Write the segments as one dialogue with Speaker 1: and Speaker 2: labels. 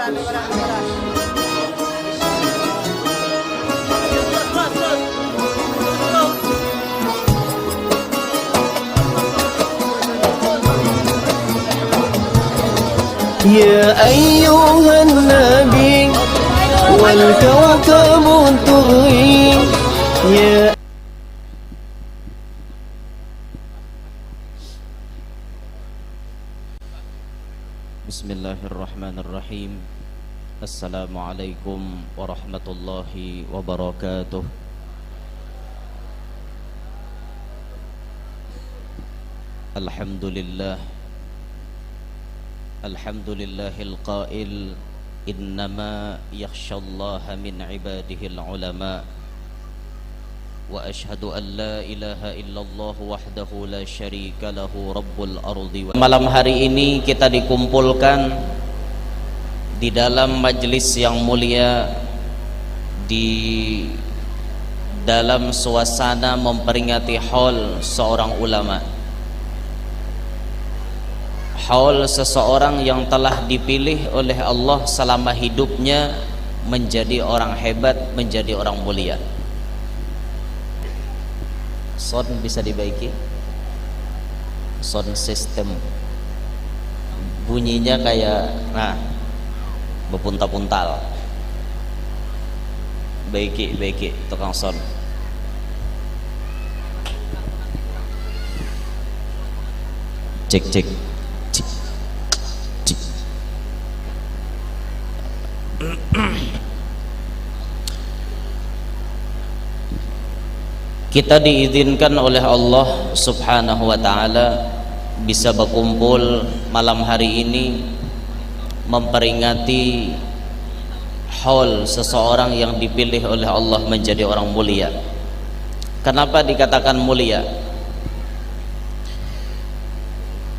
Speaker 1: يا أيها النبي والكوكب الدري يا
Speaker 2: بسم الله الرحمن الرحيم. السلام عليكم ورحمة الله وبركاته. الحمد لله الحمد لله القائل إنما يخشى الله من عباده العلماء وأشهد أن لا إله إلا الله وحده لا شريك له رب الأرض. Malam hari ini kita dikumpulkan di dalam majlis yang mulia, di dalam suasana memperingati haul seorang ulama, haul seseorang yang telah dipilih oleh Allah selama hidupnya menjadi orang hebat, menjadi orang mulia. Sound bisa dibaiki, sound system bunyinya kayak berpuntal-puntal. Baiki tukang sound. Cek cek. Kita diizinkan oleh Allah Subhanahu wa ta'ala bisa berkumpul malam hari ini memperingati haul seseorang yang dipilih oleh Allah menjadi orang mulia. Kenapa dikatakan mulia?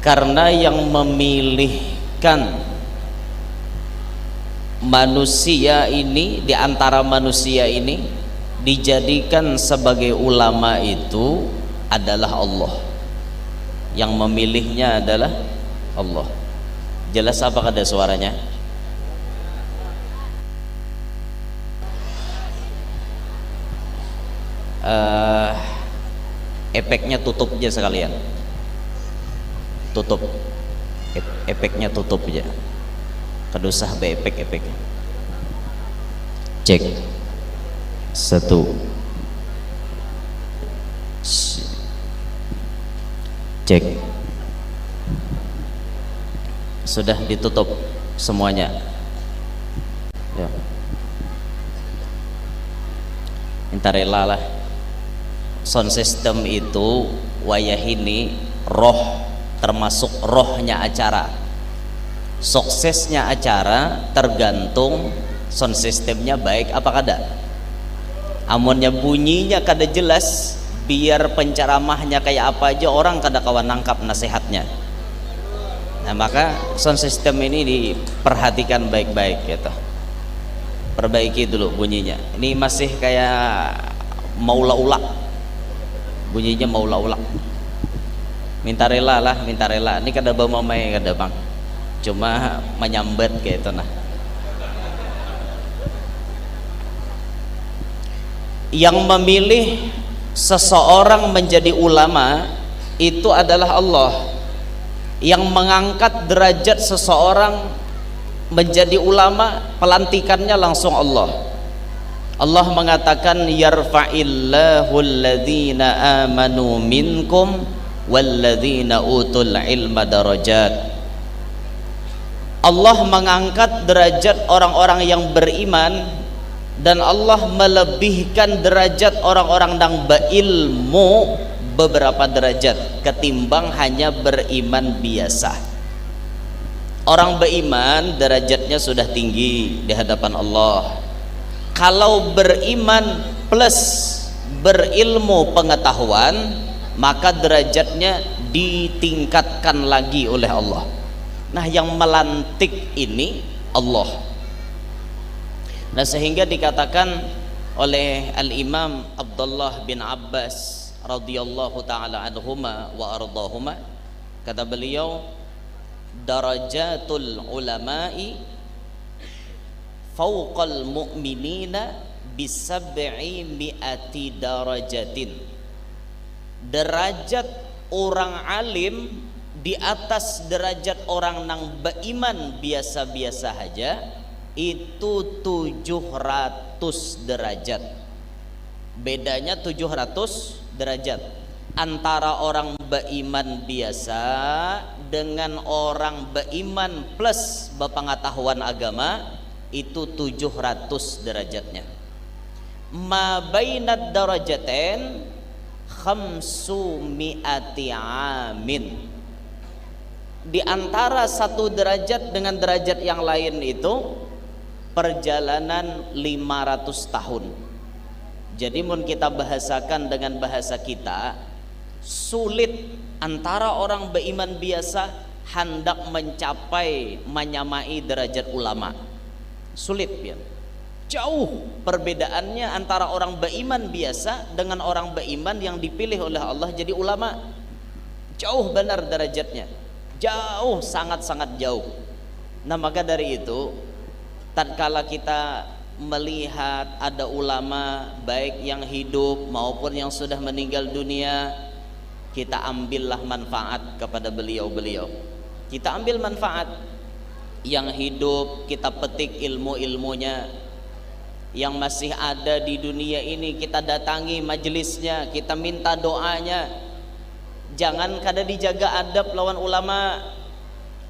Speaker 2: Karena yang memilihkan manusia ini, di antara manusia ini dijadikan sebagai ulama itu adalah Allah. Yang memilihnya adalah Allah. Jelas apa ada suaranya? Efeknya tutup aja sekalian. Tutup. Efeknya tutup aja. Kedusah be efek. Cek. Satu. Cek. Sudah ditutup semuanya ya. Minta rela lah. Sound system itu wayah ini roh, termasuk rohnya acara. Suksesnya acara tergantung sound systemnya baik apa kada. Amunnya bunyinya kada jelas, biar penceramahnya kayak apa aja orang kada kawan nangkap nasihatnya. Nah maka sound system ini diperhatikan baik-baik gitu. Perbaiki dulu bunyinya. Ini masih kayak maula-ulak, bunyinya maula-ulak. Minta rela lah, minta rela. Ini kada bawa mamai kada bang, cuma menyambat kayak itu nah. Yang memilih seseorang menjadi ulama itu adalah Allah. Yang mengangkat derajat seseorang menjadi ulama, pelantikannya langsung Allah. Allah mengatakan yarfa'illahu alladhina amanu minkum walladhina utul ilma darajat. Allah mengangkat derajat orang-orang yang beriman, dan Allah melebihkan derajat orang-orang yang berilmu beberapa derajat ketimbang hanya beriman biasa. Orang beriman derajatnya sudah tinggi di hadapan Allah. Kalau beriman plus berilmu pengetahuan, maka derajatnya ditingkatkan lagi oleh Allah. Nah yang melantik ini Allah. Nah sehingga dikatakan oleh Al-Imam Abdullah bin Abbas radhiyallahu ta'ala anhuma wa ardahuma, kata beliau, darajatul ulama'i fauqal mu'minina bisab'i mi'ati darajatin. Derajat orang alim di atas derajat orang nang beriman biasa-biasa aja itu 700 derajat. Bedanya 700 derajat antara orang beriman biasa dengan orang beriman plus berpengetahuan agama, itu 700 derajatnya. Ma bainad darajatain khamsu mi'ati amin. Di antara satu derajat dengan derajat yang lain itu perjalanan 500 tahun. Jadi mun kita bahasakan dengan bahasa kita, sulit antara orang beriman biasa hendak mencapai menyamai derajat ulama. Sulit ya. Jauh perbedaannya antara orang beriman biasa dengan orang beriman yang dipilih oleh Allah jadi ulama. Jauh benar derajatnya. Jauh, sangat-sangat jauh. Nah, maka dari itu tatkala kita melihat ada ulama baik yang hidup maupun yang sudah meninggal dunia, kita ambillah manfaat kepada beliau-beliau. Kita ambil manfaat. Yang hidup kita petik ilmu-ilmunya, yang masih ada di dunia ini kita datangi majelisnya, kita minta doanya. Jangan kada dijaga adab lawan ulama.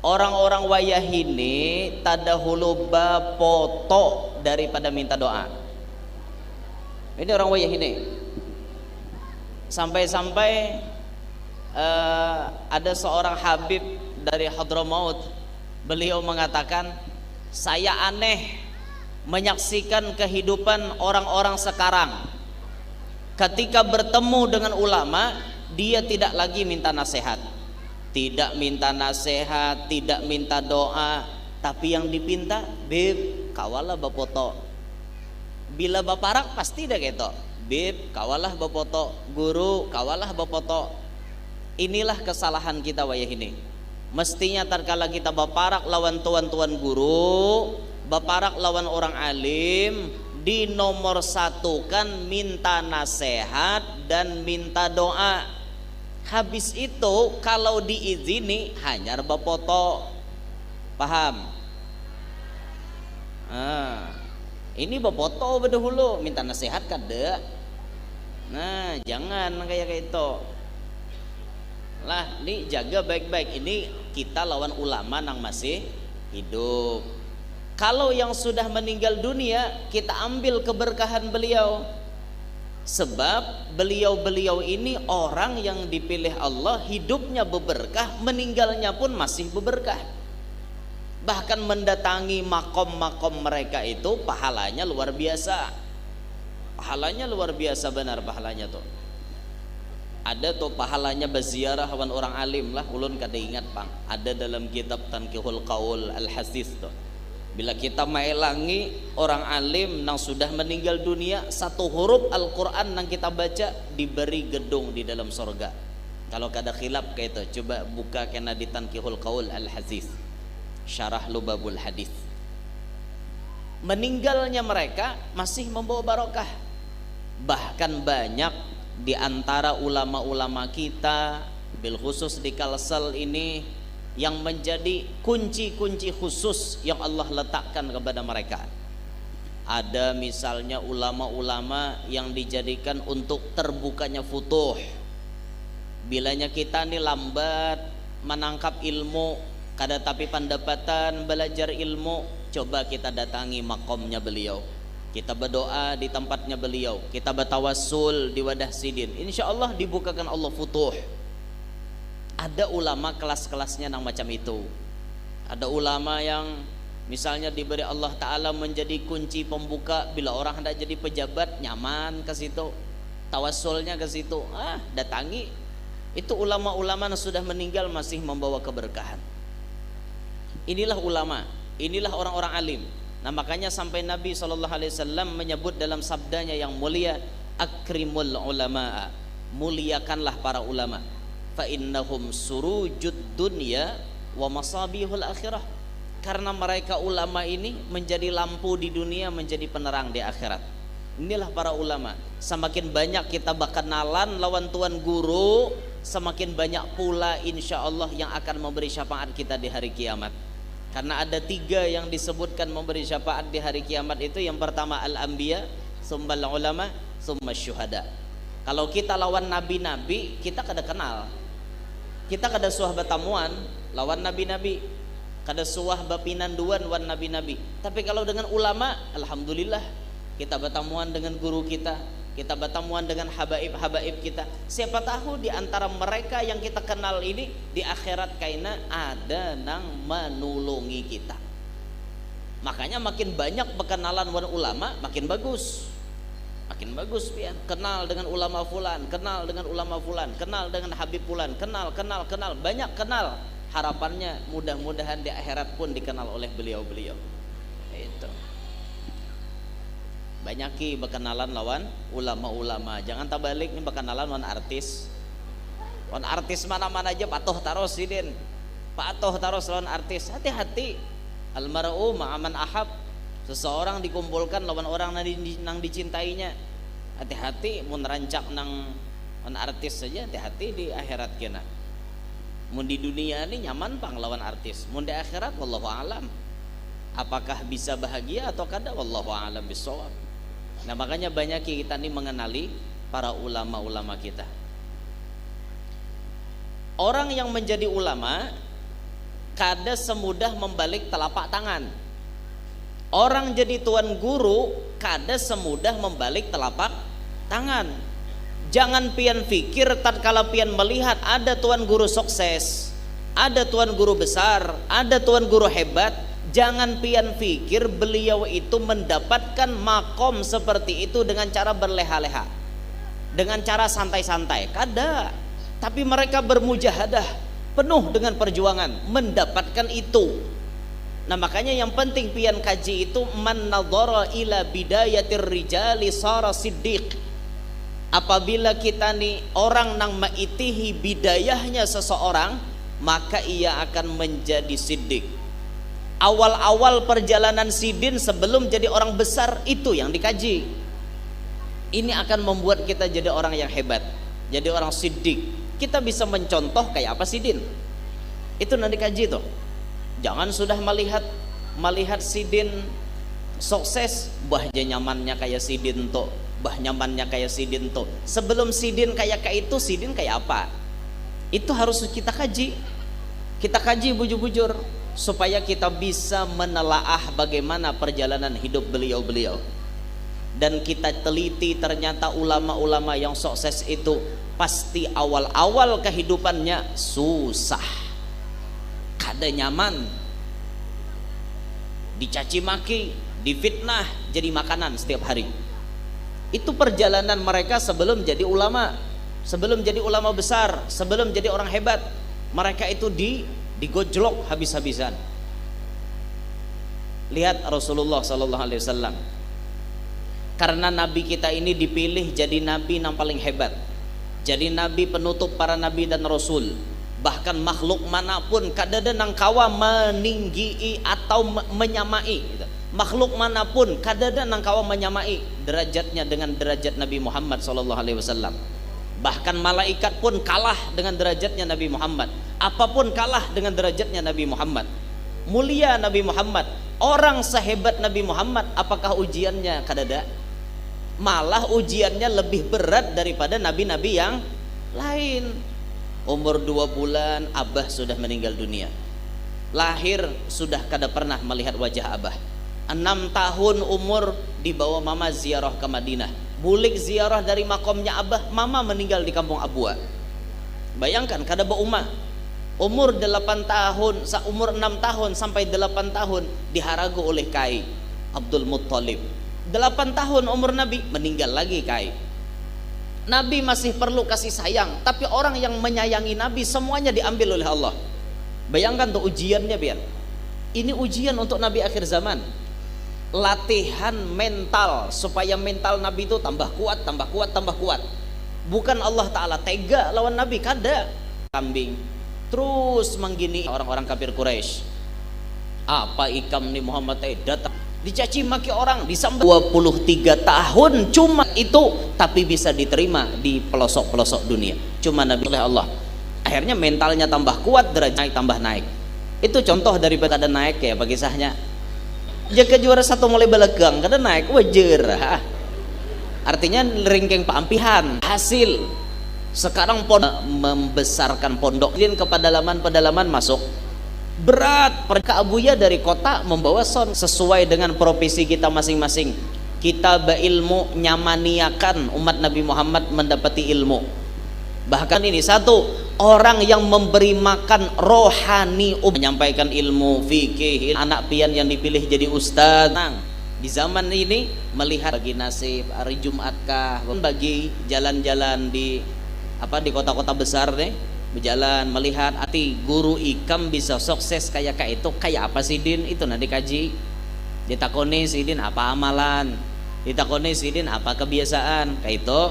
Speaker 2: Orang-orang wayah ini tada hulu bapoto daripada minta doa. Ini orang wayah ini sampai-sampai ada seorang habib dari Hadramaut, beliau mengatakan, saya aneh menyaksikan kehidupan orang-orang sekarang. Ketika bertemu dengan ulama, dia tidak lagi minta nasihat, tidak minta nasihat, tidak minta doa, tapi yang dipinta, bib kawalah bapoto. Bila baparak pasti dah gitu, bib kawalah bapoto, guru kawalah bapoto. Inilah kesalahan kita wayah ini. Mestinya tatkala kita baparak lawan tuan-tuan guru, baparak lawan orang alim, di nomor satu kan minta nasihat dan minta doa. Habis itu kalau diizini hanya bapoto. Paham? Ini bapoto berdahulu minta nasihat kada. Nah, jangan kayak itu. Lah, ini jaga baik-baik. Ini kita lawan ulama yang masih hidup. Kalau yang sudah meninggal dunia, kita ambil keberkahan beliau. Sebab beliau-beliau ini orang yang dipilih Allah, hidupnya berberkah, meninggalnya pun masih berberkah. Bahkan mendatangi makom-makom mereka itu pahalanya luar biasa. Pahalanya luar biasa benar pahalanya tuh. Ada tuh pahalanya berziarah lawan orang alim lah, ulun kada ingat bang. Ada dalam kitab Tanqihul Qaul Al-Hasis tuh. Bila kita maelangi orang alim yang sudah meninggal dunia, satu huruf Al-Quran yang kita baca diberi gedung di dalam surga. Kalau kada khilaf kayak itu, coba buka kena di Tanqihul Qaul Al-Hasis, Syarah Lubabul Hadis. Meninggalnya mereka masih membawa barokah. Bahkan banyak di antara ulama-ulama kita, bil khusus di Kalsel ini, yang menjadi kunci-kunci khusus yang Allah letakkan kepada mereka. Ada misalnya ulama-ulama yang dijadikan untuk terbukanya futuh. Bilanya kita nih lambat menangkap ilmu, kada tapi pendapatan belajar ilmu, coba kita datangi makomnya beliau, kita berdoa di tempatnya beliau, kita bertawassul di wadah sidin, insya Allah dibukakan Allah futuh. Ada ulama kelas-kelasnya yang macam itu. Ada ulama yang misalnya diberi Allah Ta'ala menjadi kunci pembuka, bila orang hendak jadi pejabat nyaman ke situ, tawassulnya ke situ, datangi. Itu ulama-ulama yang sudah meninggal masih membawa keberkahan. Inilah ulama, inilah orang-orang alim. Nah, makanya sampai Nabi SAW menyebut dalam sabdanya yang mulia, akrimul ulama, muliakanlah para ulama, fa innahum surujud dunya wa masabihul akhirah, Karena mereka ulama ini menjadi lampu di dunia, menjadi penerang di akhirat. Inilah para ulama. Semakin banyak kita berkenalan lawan tuan guru, semakin banyak pula insya Allah yang akan memberi syafaat kita di hari kiamat. Karena ada 3 yang disebutkan memberi syafaat di hari kiamat itu. Yang pertama al-anbiya, summal ulama, summa syuhada. Kalau kita lawan nabi-nabi, kita kada kenal, kita kada suah batamuan lawan nabi-nabi, kada suah bapinanduan wan nabi-nabi. Tapi kalau dengan ulama, alhamdulillah, kita batamuan dengan guru kita batamuan dengan habaib-habaib kita. Siapa tahu di antara mereka yang kita kenal ini di akhirat kaina ada nang menulungi kita. Makanya makin banyak berkenalan dengan ulama makin bagus. Makin bagus pian. Kenal dengan ulama fulan, kenal dengan ulama fulan, kenal dengan habib fulan, kenal, banyak kenal. Harapannya mudah-mudahan di akhirat pun dikenal oleh beliau-beliau. Itu. Banyaki berkenalan lawan ulama-ulama. Jangan terbalik nih berkenalan lawan artis. Lawan artis mana-mana aja patuh taros sidin. Patuh taros lawan artis. Hati-hati. Almar'u ma'aman ahab. Seseorang dikumpulkan lawan orang nang dicintainya. Hati-hati mun rancak nang artis saja, hati-hati di akhirat kena. Mun di dunia ini nyaman pang lawan artis, mun di akhirat wallahu alam. Apakah bisa bahagia atau kada, wallahu alam bisawab. Nah, makanya banyak kita nih mengenali para ulama-ulama kita. Orang yang menjadi ulama kada semudah membalik telapak tangan. Orang jadi tuan guru kada semudah membalik telapak tangan. Jangan pian fikir tatkala pian melihat ada tuan guru sukses, ada tuan guru besar, ada tuan guru hebat, jangan pian fikir beliau itu mendapatkan makom seperti itu dengan cara berleha-leha, dengan cara santai-santai. Kada. Tapi mereka bermujahadah penuh dengan perjuangan mendapatkan itu. Nah, makanya yang penting pian kaji itu man nadhara ila bidayatir rijali sara siddiq. Apabila kita nih orang nang maitihi bidayahnya seseorang, maka ia akan menjadi siddiq. Awal-awal perjalanan sidin sebelum jadi orang besar itu yang dikaji. Ini akan membuat kita jadi orang yang hebat, jadi orang siddiq. Kita bisa mencontoh kayak apa sidin. Itu nanti kaji tuh. Jangan sudah melihat sidin sukses, bahnya nyamannya kayak sidin tuh, bah nyamannya kayak sidin tuh. Sebelum sidin kayak itu, sidin kayak apa? Itu harus kita kaji. Kita kaji bujur-bujur supaya kita bisa menelaah bagaimana perjalanan hidup beliau-beliau. Dan kita teliti, ternyata ulama-ulama yang sukses itu pasti awal-awal kehidupannya susah. Kada nyaman, dicaci maki, difitnah, jadi makanan setiap hari. Itu perjalanan mereka sebelum jadi ulama, sebelum jadi ulama besar, sebelum jadi orang hebat. Mereka itu digojlok habis-habisan. Lihat Rasulullah sallallahu alaihi wasallam. Karena nabi kita ini dipilih jadi nabi yang paling hebat, jadi nabi penutup para nabi dan rasul. Bahkan makhluk manapun kadada nang kawa meninggi atau menyamai gitu. Makhluk manapun kadada nang kawa menyamai derajatnya dengan derajat Nabi Muhammad sallallahu alaihi wasallam. Bahkan malaikat pun kalah dengan derajatnya Nabi Muhammad. Apapun kalah dengan derajatnya Nabi Muhammad. Mulia Nabi Muhammad. Orang sehebat Nabi Muhammad, apakah ujiannya kadada? Malah ujiannya lebih berat daripada nabi-nabi yang lain. Umur 2 bulan abah sudah meninggal dunia. Lahir sudah kada pernah melihat wajah abah. 6 tahun umur dibawa mama ziarah ke Madinah. Bulik ziarah dari makomnya abah, mama meninggal di kampung Abua. Bayangkan kada berumah. Umur 8 tahun, umur 6 tahun sampai 8 tahun diharagu oleh Kai Abdul Muttalib. 8 tahun umur Nabi meninggal lagi Kai. Nabi masih perlu kasih sayang, tapi orang yang menyayangi Nabi semuanya diambil oleh Allah. Bayangkan tuh ujiannya biar. Ini ujian untuk Nabi akhir zaman. Latihan mental supaya mental Nabi itu tambah kuat, tambah kuat, tambah kuat. Bukan Allah Ta'ala tega lawan Nabi, kada. Kambing terus menggini orang-orang kafir Quraisy. Apa ikam nih Muhammad datang dicaci maki orang, disambat 23 tahun cuma itu, tapi bisa diterima di pelosok-pelosok dunia cuma Nabi oleh Allah. Akhirnya mentalnya tambah kuat, derajat tambah naik. Itu contoh daripada ada naik ya bagi kisahnya. Jika juara satu mulai belegang kada naik wajar, artinya ringkeng paampihan hasil. Sekarang membesarkan pondok ke pedalaman masuk berat. Abuya dari kota membawa son sesuai dengan profesi kita masing-masing. Kita berilmu nyamaniakan umat Nabi Muhammad mendapati ilmu. Bahkan ini satu orang yang memberi makan rohani, menyampaikan ilmu fikih. Anak pian yang dipilih jadi ustaz di zaman ini melihat bagi nasib hari Jumatkah, bagi jalan-jalan di kota-kota besar nih, berjalan melihat hati guru ikam bisa sukses kayak itu, kayak apa sih Din? Itu nanti kaji, ditakoni si Din apa amalan, ditakoni si Din apa kebiasaan, kayak itu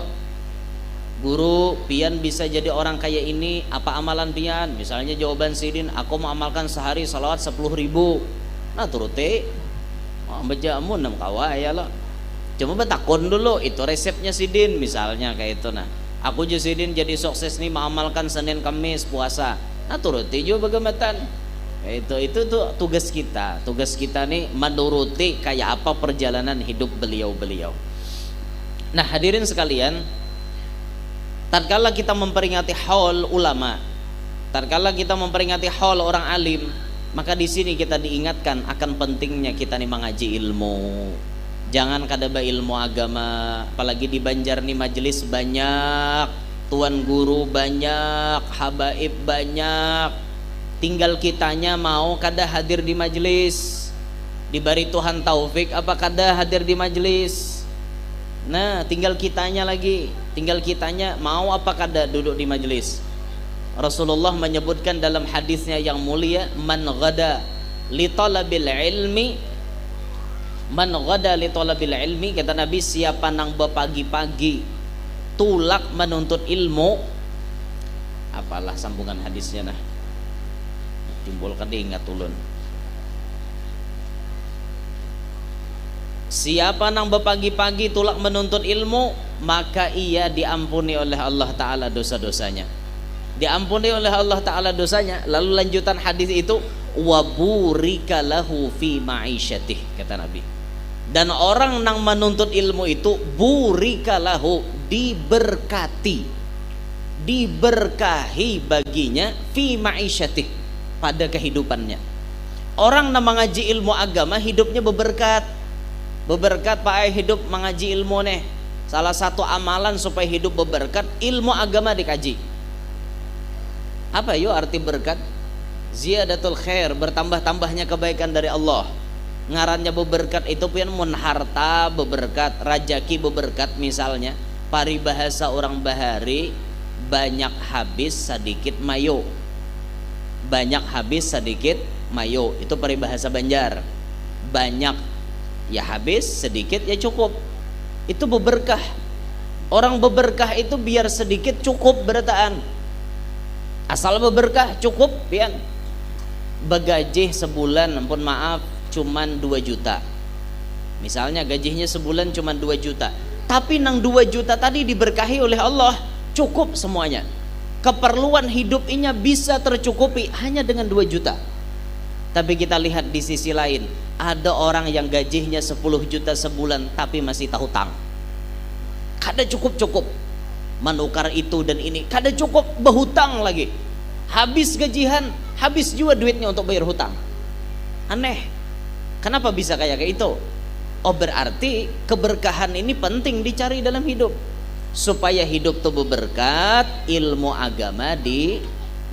Speaker 2: guru pian bisa jadi orang kayak ini, apa amalan pian? Misalnya jawaban si Din, aku mau amalkan sehari salawat 10.000. Nah turuti bajamu 6 kawa ya lo, cuma betakon dulu itu resepnya si Din misalnya kayak itu. Nah aku Sidin jadi sukses nih mengamalkan Senin Kamis puasa. Nah turuti juga bagaimana? Itu tuh tugas kita nih menuruti kayak apa perjalanan hidup beliau. Nah hadirin sekalian, tatkala kita memperingati haul ulama, tatkala kita memperingati haul orang alim, maka di sini kita diingatkan akan pentingnya kita nih mengaji ilmu. Jangan kadaba ilmu agama, apalagi di Banjar nih majelis banyak, tuan guru banyak, habaib banyak. Tinggal kitanya mau kada hadir di majelis. Diberi Tuhan taufik apa kada hadir di majelis. Nah, tinggal kitanya lagi, tinggal kitanya mau apa kada duduk di majelis. Rasulullah menyebutkan dalam hadisnya yang mulia, man ghada li talabil ilmi, man ghada li talabil ilmi, kata Nabi, siapa nang berpagi-pagi tulak menuntut ilmu. Apalah sambungan hadisnya nah, timbulkan diingat ulun. Siapa nang berpagi-pagi tulak menuntut ilmu, maka ia diampuni oleh Allah Ta'ala dosa-dosanya, diampuni oleh Allah Ta'ala dosanya. Lalu lanjutan hadis itu, waburika lahu fi ma'isyatih, kata Nabi. Dan orang yang menuntut ilmu itu burika lahu, diberkati, diberkahi baginya fi ma'isyatih, pada kehidupannya. Orang yang mengaji ilmu agama hidupnya beberkat. Beberkat Pak Ai hidup mengaji ilmu nih. Salah satu amalan supaya hidup beberkat, ilmu agama dikaji. Apa yuk arti berkat? Ziyadatul khair, bertambah-tambahnya kebaikan dari Allah. Ngarannya beberkat itu pian mun harta beberkat, rajaki beberkat misalnya. Paribahasa orang bahari, banyak habis sedikit mayo. Banyak habis sedikit mayo, itu paribahasa Banjar. Banyak ya habis, sedikit ya cukup. Itu beberkah. Orang beberkah itu biar sedikit cukup berataan. Asal beberkah cukup pian. Begajih sebulan, ampun maaf, cuman 2 juta. Misalnya gajinya sebulan cuman 2 juta. Tapi nang 2 juta tadi diberkahi oleh Allah, cukup semuanya. Keperluan hidupnya bisa tercukupi hanya dengan 2 juta. Tapi kita lihat di sisi lain, ada orang yang gajinya 10 juta sebulan tapi masih tahu hutang. Kada cukup-cukup menukar itu dan ini, kada cukup, berhutang lagi. Habis gajian, habis juga duitnya untuk bayar hutang. Aneh. Kenapa bisa kayak itu? Oh, berarti keberkahan ini penting dicari dalam hidup. Supaya hidup tuh berberkat, ilmu agama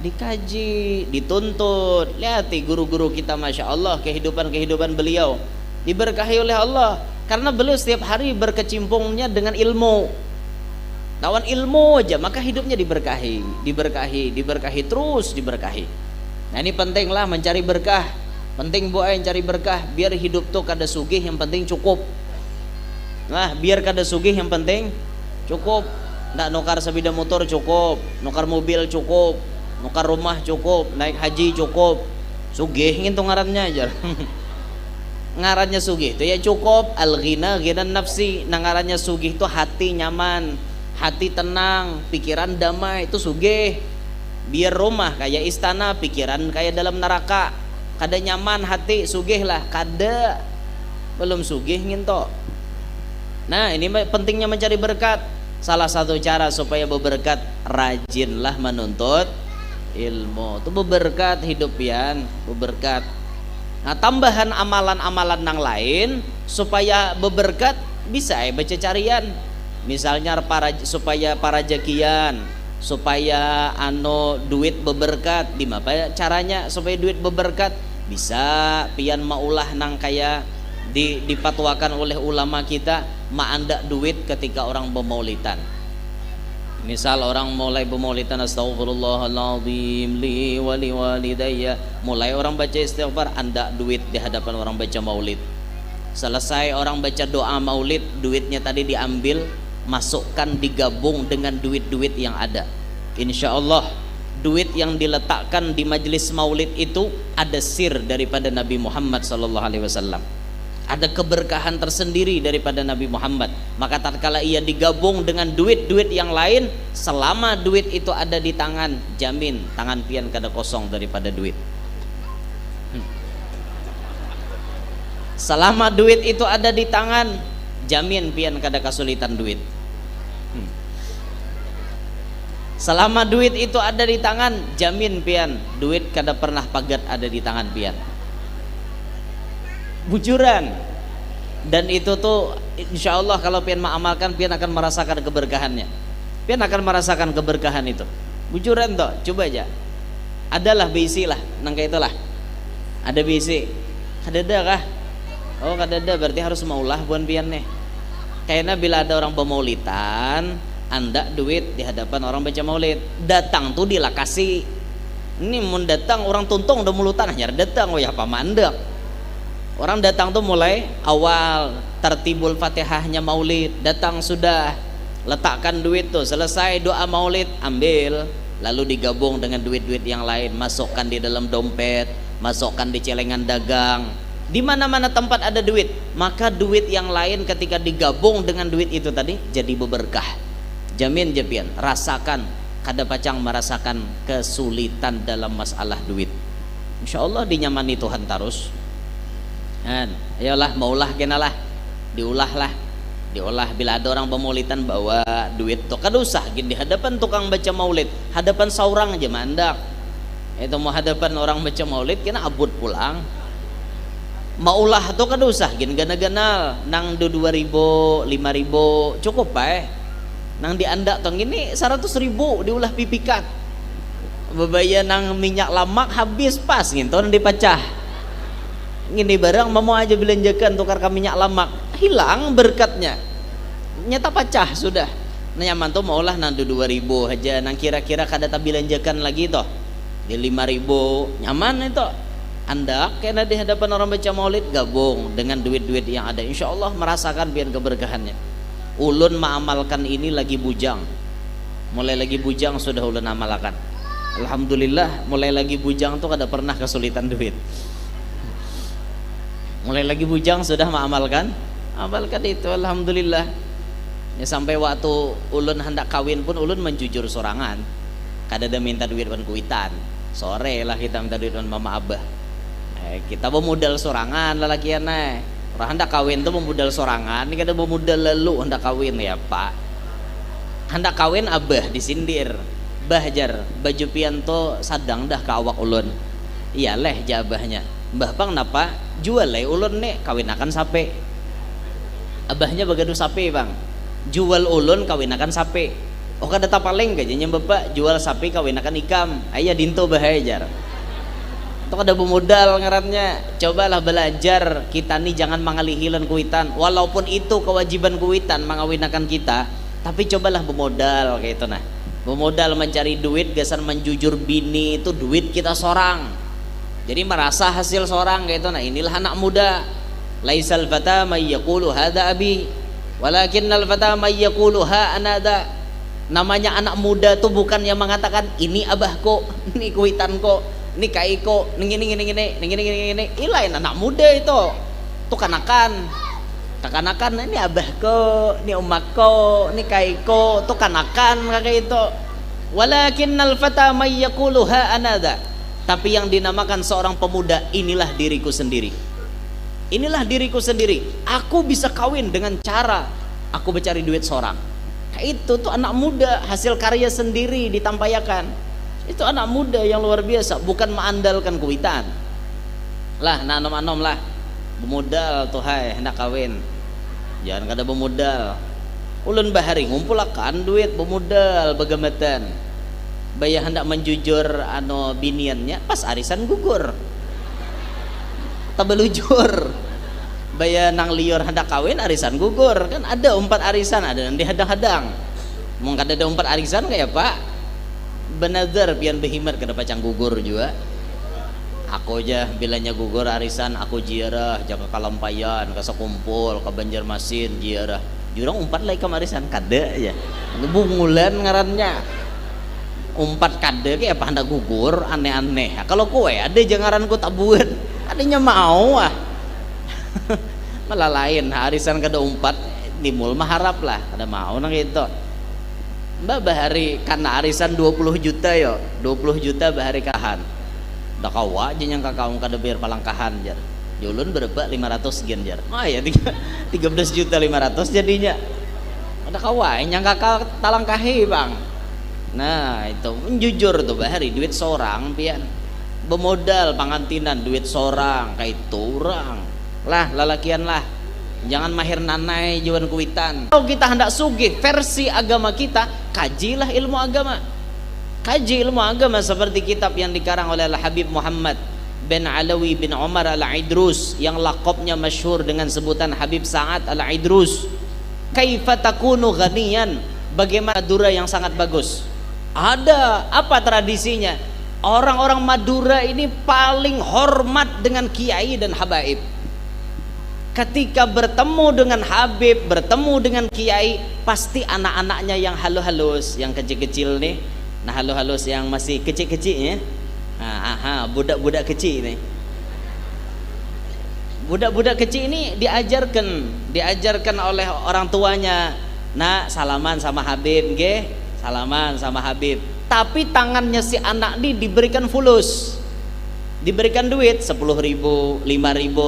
Speaker 2: dikaji, dituntut. Lihati guru-guru kita, Masya Allah, kehidupan beliau diberkahi oleh Allah. Karena beliau setiap hari berkecimpungnya dengan ilmu. Lawan ilmu aja, maka hidupnya diberkahi terus diberkahi. Nah ini pentinglah mencari berkah. Penting buat cari berkah, biar hidup tuh kada sugih, yang penting cukup. Nah biar kada sugih, yang penting cukup. Nggak nukar sepeda motor cukup, nukar mobil cukup, nukar rumah cukup, naik haji cukup. sugih ngintu ngarannya aja. Ngarannya sugih itu ya cukup, al-ghina ghinan nafsi. Nah ngarannya sugih itu hati nyaman, hati tenang, pikiran damai, itu sugih. Biar rumah kayak istana, pikiran kayak dalam neraka, kada nyaman hati, sugih lah. Kada belum sugih nginto. Nah ini pentingnya mencari berkat. Salah satu cara supaya berberkat, rajinlah menuntut ilmu. Itu berberkat hidup pian, berberkat. Nah tambahan amalan-amalan yang lain supaya berberkat bisa baca carian. Misalnya supaya para jakian, supaya duit berberkat. Di mana caranya supaya duit berberkat? Bisa pian maulah nang kaya dipatwakan oleh ulama kita, anda duit ketika orang bermaulidan. Misal orang mulai bermaulidan, astagfirullahaladzim li wali walidayya, mulai orang baca istighfar, anda duit di hadapan orang baca maulid. Selesai orang baca doa maulid, duitnya tadi diambil, masukkan, digabung dengan duit-duit yang ada. Insya Allah duit yang diletakkan di majelis maulid itu ada sir daripada Nabi Muhammad SAW. Ada keberkahan tersendiri daripada Nabi Muhammad. Maka tatkala ia digabung dengan duit-duit yang lain, selama duit itu ada di tangan, jamin tangan pian kada kosong daripada duit. Selama duit itu ada di tangan, jamin pian kada kesulitan duit. Selama duit itu ada di tangan, jamin pian duit kada pernah pagat ada di tangan pian. Bujuran. Dan itu tuh insya Allah kalau pian mengamalkan, pian akan merasakan keberkahannya. Pian akan merasakan keberkahan itu. Bujuran toh, coba aja. Adalah bisi lah, nangka itulah. Ada bisi. Kadada kah? Oh kadada, berarti harus maulah buan pian nih. Kayaknya bila ada orang bermaulidan, anda duit di hadapan orang baca maulid, datang tuh dilakasi. Ini mau datang orang tuntung udah mulutan hanya datang, oh ya apa mandek. Orang datang tuh mulai awal tertibul fatihahnya maulid, datang sudah letakkan duit tuh, selesai doa maulid ambil, lalu digabung dengan duit-duit yang lain, masukkan di dalam dompet, masukkan di celengan dagang. Di mana-mana tempat ada duit, maka duit yang lain ketika digabung dengan duit itu tadi jadi berberkah. Jamin jepian, rasakan kada pacang merasakan kesulitan dalam masalah duit. Insya Allah dinyamani Tuhan terus. Dan ayolah maulah kenalah, diolah bila ada orang bermaulidan bawa duit tuh kada usah gini di hadapan tukang baca maulid, hadapan saurang aja mandak. Itu mau hadapan orang baca maulid kena abut pulang. Maulah tuh kada usah gini gana-ganal nang 2.000 5.000 cukup nang diandak tong gini 100.000 diulah pipikat. Bebaya nang minyak lamak habis pas gitu nang dipacah. Gini barang mau aja belanjakan tukar ke minyak lamak, hilang berkatnya. Nyata pacah sudah. Nyaman tuh maulah nang 2.000 aja nang kira-kira kada tak belanjakan lagi toh. Di 5.000 nyaman itu. Anda kena di hadapan orang baca maulid gabung dengan duit-duit yang ada. Insya Allah merasakan biar keberkahannya. Ulun mengamalkan ini lagi bujang. Mulai lagi bujang sudah ulun amalkan. Alhamdulillah mulai lagi bujang tuh kada pernah kesulitan duit. Mulai lagi bujang sudah mengamalkan itu alhamdulillah. Ya sampai waktu ulun hendak kawin pun ulun menjujur sorangan. Kada ada minta duit wan kuitan. Sore lah kita minta duit wan mama abah. Kita bermodal sorangan lalakian orang hendak kawin tuh bermodal sorangan, ini kada bermodal lalu hendak kawin ya pak. Hendak kawin abah disindir, bahjar baju pian tuh sadang dah ke awak ulun. Iya leh jabahnya, mbah pang napa jual leh ulun nih kawinakan sape. Abahnya bagadu sape bang, jual ulun kawinakan sape. Oh kada tapaling gajinya bapak jual sapi kawinakan ikam, ayah dinto bahajar. Itu kada bermodal ngarannya. Cobalah belajar kita nih jangan mangalihilan kuitan, walaupun itu kewajiban kuitan mengawinakan kita, tapi cobalah bermodal kayak itu nah. Bermodal mencari duit gasan menjujur bini itu duit kita sorang. Jadi merasa hasil sorang kayak itu nah. Inilah anak muda. Laisal fata may yaqulu hadza abi, walakinnal fata may yaqulu ha anada. Namanya anak muda tuh bukan yang mengatakan ini abahku, ini kuitanku. ini kaiko gini ilain anak muda itu tuh kanakan ini abahko ini umakko ini kaiko tuh kanakan kayak itu. Walakinnal fata may yaqulu ha anada, tapi yang dinamakan seorang pemuda, inilah diriku sendiri, inilah diriku sendiri, aku bisa kawin dengan cara aku mencari duit seorang. Itu tuh anak muda, hasil karya sendiri ditampayakan. Itu anak muda yang luar biasa, bukan mengandalkan kuitan lah. Nah anom lah bemodal tuh hai hendak kawin, jangan kada bemodal. Ulun bahari ngumpulakan duit bemodal bagamatan, bayar hendak menjujur biniannya pas arisan gugur tabelujur, bayar nang liur hendak kawin arisan gugur. Kan ada 4 arisan, ada yang dihadang-hadang, mau kada ada 4 arisan kayak pak benazar pian behimat kada pacang gugur juga. Aku aja bilanya gugur arisan aku jiarah jaga kalampayan kasa kumpul ke Banjarmasin jiarah jurang 4 lagi kamarisan kada ya bungulan ngarannya 4 kada kayak apa hendak gugur aneh-aneh. Kalau kue ada jangaranku tak buat adanya mau malah lain arisan kada 4 timul maharap lah kada mau nang itu. Mbak bahari karena arisan 20 juta yo 20 juta bahari kahan dah kawa aja yang kakak kada biar palangkahan jar julun berapa 500 gen jar ya 13 juta 500 jadinya ada kawa yang kakak talangkahi bang. Nah itu jujur tuh bahari duit seorang pian bemodal pangantinan duit seorang kayak itu orang lah lalakian lah. Jangan mahir nanai juan kuitan. Kalau kita hendak sugih versi agama kita, kajilah ilmu agama. Kaji ilmu agama seperti kitab yang dikarang oleh Al-Habib Muhammad bin Alawi bin Umar Al-Idrus yang lakopnya masyhur dengan sebutan Habib Sa'ad Al-Idrus. Kaifa takunu ghaniyan, bagaimana Madura yang sangat bagus. Ada apa tradisinya? Orang-orang Madura ini paling hormat dengan kiai dan habaib. Ketika bertemu dengan Habib, bertemu dengan kiai, pasti anak-anaknya yang halus-halus, yang kecil-kecil nih, nah halus-halus yang masih kecil-kecil ya, budak-budak kecil nih, budak-budak kecil ini diajarkan oleh orang tuanya, nah salaman sama Habib, salaman sama Habib, tapi tangannya si anak ini diberikan fulus. Diberikan duit 10.000, 5.000,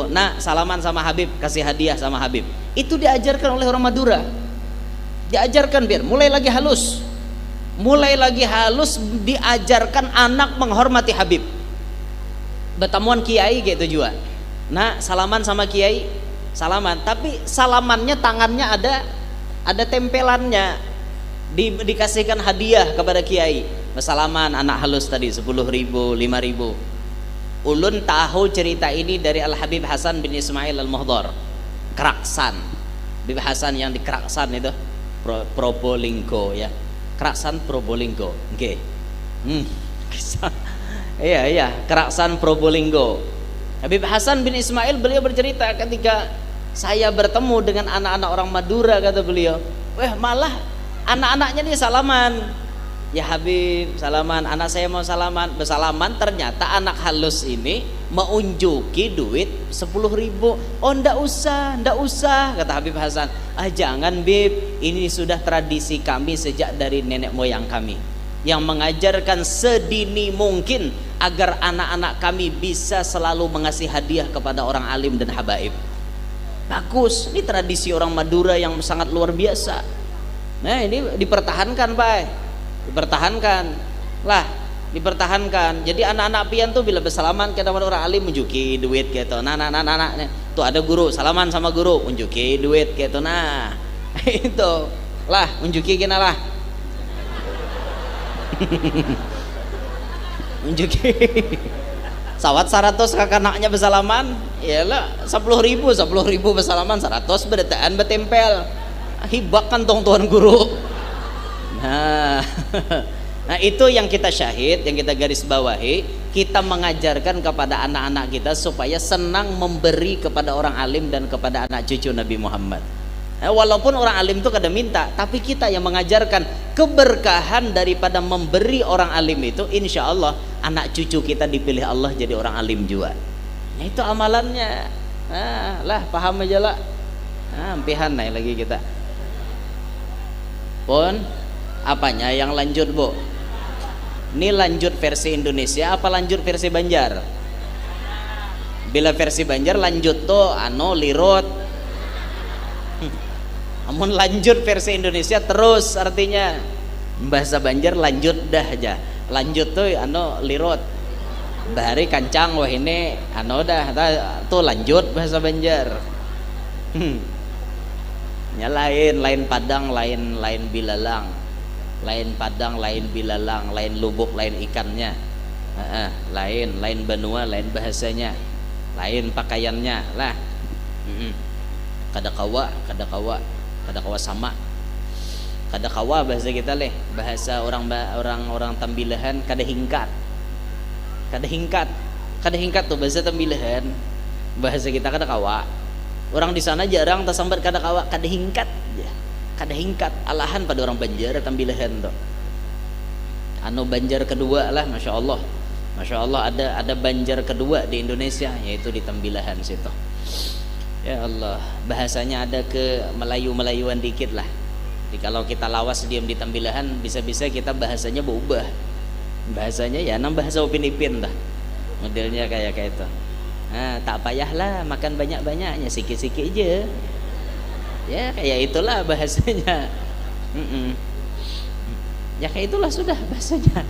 Speaker 2: nah salaman sama Habib, kasih hadiah sama Habib. Itu diajarkan oleh orang Madura, diajarkan biar mulai lagi halus diajarkan anak menghormati Habib. Bertemuan kiai gitu juga, nah salaman sama kiai, salaman, tapi salamannya tangannya ada tempelannya, dikasihkan hadiah kepada kiai. Bersalaman anak halus tadi 10.000, 5.000. Ulun tahu cerita ini dari Al-Habib Hasan bin Ismail Al-Muhdar Keraksan. Habib Hasan yang di Keraksan itu Probolinggo ya, Keraksan Probolinggo iya Keraksan Probolinggo. Habib Hasan bin Ismail beliau bercerita ketika saya bertemu dengan anak-anak orang Madura, kata beliau, malah anak-anaknya nih salaman, ya Habib salaman, anak saya mau salaman, bersalaman, ternyata anak halus ini mengunjuki duit 10.000. Oh ndak usah kata Habib Hasan. Jangan Bib, ini sudah tradisi kami sejak dari nenek moyang kami yang mengajarkan sedini mungkin agar anak-anak kami bisa selalu mengasih hadiah kepada orang alim dan habaib. Bagus, ini tradisi orang Madura yang sangat luar biasa. Nah ini dipertahankan Pak, dipertahankan. Jadi anak-anak pian tuh bila bersalaman ke orang alim unjuki duit gitu. Nah, tuh ada guru salaman sama guru unjuki duit gitu. Nah, itu lah unjuki kena lah. Unjuki. Sawat 100 kakanaknya bersalaman, iyalah 10.000 bersalaman 100 berdetaan betempel. Hibakan tong tuan guru. Nah itu yang kita syahid, yang kita garis bawahi, kita mengajarkan kepada anak-anak kita supaya senang memberi kepada orang alim dan kepada anak cucu Nabi Muhammad. Walaupun orang alim itu kada minta, tapi kita yang mengajarkan keberkahan daripada memberi orang alim itu, insya Allah anak cucu kita dipilih Allah jadi orang alim juga. Nah, itu amalannya. Lah paham aja lah. Ampihan naik lagi kita. Pun apanya yang lanjut, Bu? Ini lanjut versi Indonesia apa lanjut versi Banjar? Bila versi Banjar lanjut tuh lirot. Namun lanjut versi Indonesia terus artinya. Bahasa Banjar lanjut dah aja. Lanjut tuh lirot. Bahari kancang wah ini dah tuh lanjut bahasa Banjar. Ya lain padang, lain bilalang. Lain padang, lain bilalang, lain lubuk, lain ikannya. Lain benua, lain bahasanya. Lain pakaiannya lah. Kada kawa sama. Kada kawa bahasa kita leh, bahasa orang Tambilahan kada hingkat tuh bahasa Tambilahan. Bahasa kita kada kawa. Orang di sana jarang tersambat kada kawa, kada hingkat ya. Kada hingkat alahan pada orang Banjar Tambilahan tuh. Banjar kedua lah, masya Allah ada Banjar kedua di Indonesia, yaitu di Tambilahan situ. Ya Allah, bahasanya ada ke Melayu-Melayuan dikit lah. Jadi kalau kita lawas diam di Tambilahan, bisa-bisa kita bahasanya berubah. Bahasanya ya bahasa Upin Ipin dah. Modelnya kayak itu. Tak payahlah makan banyak-banyaknya, sikit-sikit aja. Ya kayak itulah bahasanya. Ya kayak itulah sudah bahasanya.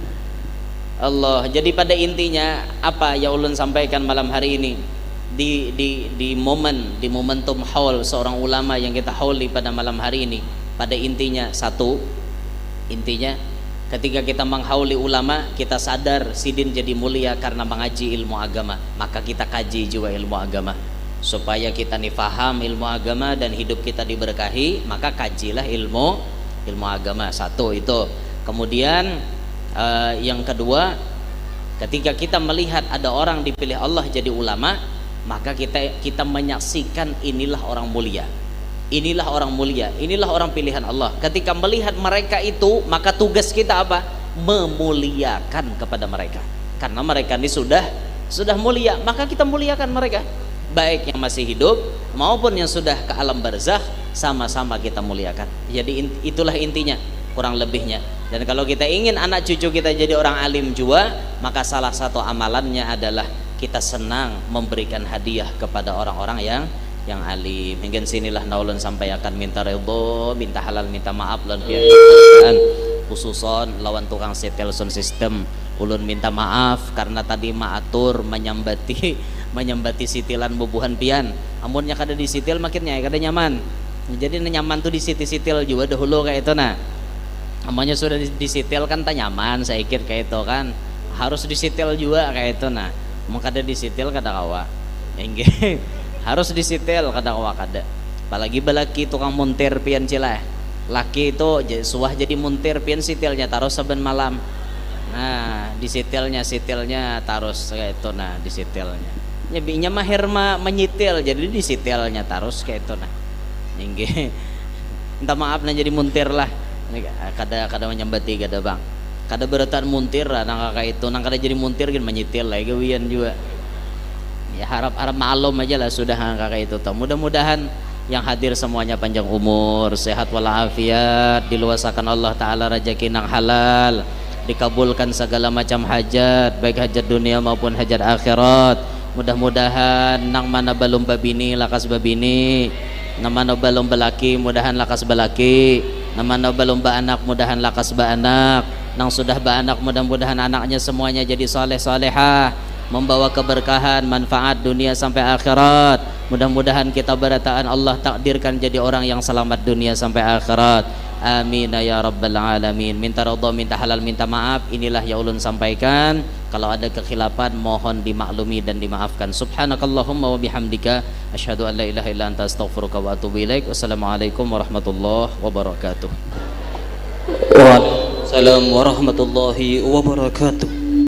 Speaker 2: Allah. Jadi pada intinya apa ya ulun sampaikan malam hari ini? Di momentum haul seorang ulama yang kita hauli pada malam hari ini, pada intinya ketika kita menghauli ulama, kita sadar sidin jadi mulia karena mengaji ilmu agama, maka kita kaji juga ilmu agama supaya kita faham ilmu agama dan hidup kita diberkahi, maka kajilah ilmu agama. Satu itu. Kemudian yang kedua, ketika kita melihat ada orang dipilih Allah jadi ulama, maka kita menyaksikan inilah orang mulia, inilah orang pilihan Allah. Ketika melihat mereka itu, maka tugas kita apa? Memuliakan kepada mereka, karena mereka ini sudah mulia, maka kita muliakan mereka, baik yang masih hidup maupun yang sudah ke alam barzakh, sama-sama kita muliakan. Jadi itulah intinya kurang lebihnya. Dan kalau kita ingin anak cucu kita jadi orang alim juga, maka salah satu amalannya adalah kita senang memberikan hadiah kepada orang-orang yang alim. Hingga sinilah naulun sampai akan minta ridho, minta halal, minta maaf lan pian khususon lawan tukang setel sound system. Ulun minta maaf karena tadi maatur menyambati sitilan bubuhan pian. Amunnya kada disitil makinnya kada nyaman. Jadi nyaman tuh disitil juga dahulu kayak itu nah. Amunnya sudah disitil kan tak nyaman, saya kira kayak itu kan. Harus disitil juga kayak itu nah. Mau kada disitil kada kawa. Enggak. Harus disitil kada kawa kada. Apalagi balaki tukang montir pian cila. Laki itu suah jadi montir pian sitilnya taruh saben malam. Nah, disitilnya taruh kayak itu nah, disitilnya. Nyebinya mahir menyitil jadi disitilnya terus kayak itu nah. Enggak. Minta maaf nah jadi montir lah. Kada menyambati kada bang. Kada beratan muntir lah nang kakak itu, nang kada jadi muntir kan menyitil lagi gawian juga. Ya harap maklum aja lah sudah kakak itu. Mudah-mudahan yang hadir semuanya panjang umur, sehat walafiat, diluasakan Allah Ta'ala rezeki nang halal, dikabulkan segala macam hajat, baik hajat dunia maupun hajat akhirat. Mudah-mudahan nang mana belum babini lakas babini, nang mana belum belaki mudahan lakas belaki, nang mana belum baanak mudahan lakas baanak, nang sudah baanak mudah-mudahan anaknya semuanya jadi saleh salehah, membawa keberkahan manfaat dunia sampai akhirat. Mudah-mudahan kita berataan Allah takdirkan jadi orang yang selamat dunia sampai akhirat. Amin ya rabbal alamin. Minta ridha, minta halal, minta maaf. Inilah yang ulun sampaikan. Kalau ada kekhilafan mohon dimaklumi dan dimaafkan. Subhanakallahumma wa bihamdika asyhadu an la ilaha illa anta astaghfiruka wa atubu ilaik. Wassalamualaikum warahmatullahi wabarakatuh. Waalaikumsalam warahmatullahi wabarakatuh.